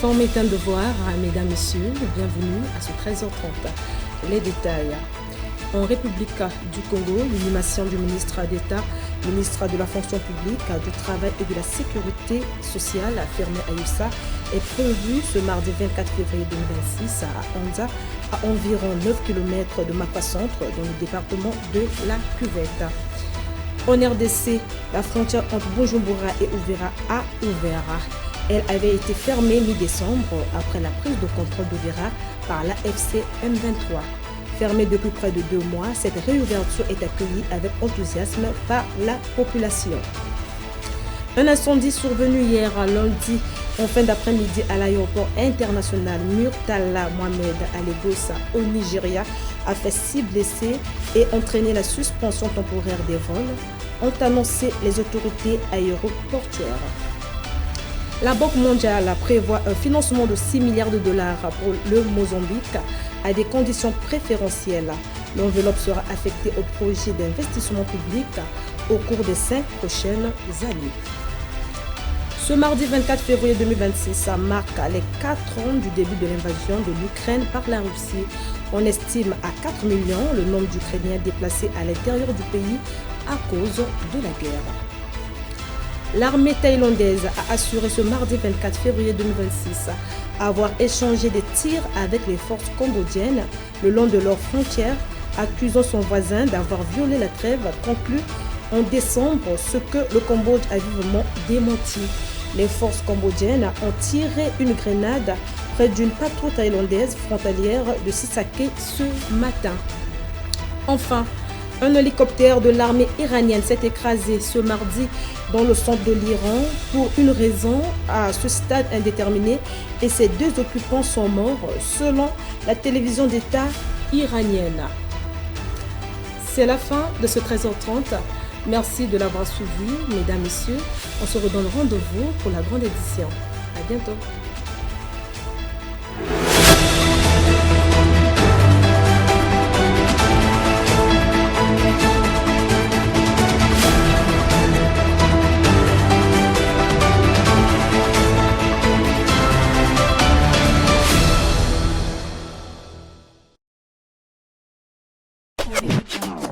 L'informe est un devoir, mesdames, messieurs, bienvenue à ce 13h30. Les détails. En République du Congo, l'inhumation du ministre d'État, ministre de la fonction publique, du travail et de la sécurité sociale, Firmin Ayussa, est prévue ce mardi 24 février 2026 à Anza, à environ 9 km de Makwa-Centre, dans le département de la Cuvette. En RDC, la frontière entre Bujumbura et Uvira a ouvert. Elle avait été fermée mi-décembre après la prise de contrôle d'Uvira par la FC M23. Fermée depuis près de 2 mois, cette réouverture est accueillie avec enthousiasme par la population. Un incendie survenu hier lundi en fin d'après-midi à l'aéroport international Murtala Mohamed à Lagos au Nigeria a fait 6 blessés et entraîné la suspension temporaire des vols, ont annoncé les autorités aéroportuaires. La Banque mondiale prévoit un financement de 6 milliards de dollars pour le Mozambique à des conditions préférentielles. L'enveloppe sera affectée au projet d'investissement public au cours des 5 prochaines années. Ce mardi 24 février 2026 marque les 4 ans du début de l'invasion de l'Ukraine par la Russie. On estime à 4 millions le nombre d'Ukrainiens déplacés à l'intérieur du pays à cause de la guerre. L'armée thaïlandaise a assuré ce mardi 24 février 2026 avoir échangé des tirs avec les forces cambodgiennes le long de leurs frontières, accusant son voisin d'avoir violé la trêve conclue en décembre, ce que le Cambodge a vivement démenti. Les forces cambodgiennes ont tiré une grenade près d'une patrouille thaïlandaise frontalière de Sisake ce matin. Enfin, un hélicoptère de l'armée iranienne s'est écrasé ce mardi dans le centre de l'Iran pour une raison à ce stade indéterminée et ses 2 occupants sont morts selon la télévision d'État iranienne. C'est la fin de ce 13h30. Merci de l'avoir suivi, mesdames, messieurs. On se redonne rendez-vous pour la grande édition. À bientôt. Audio Jungle.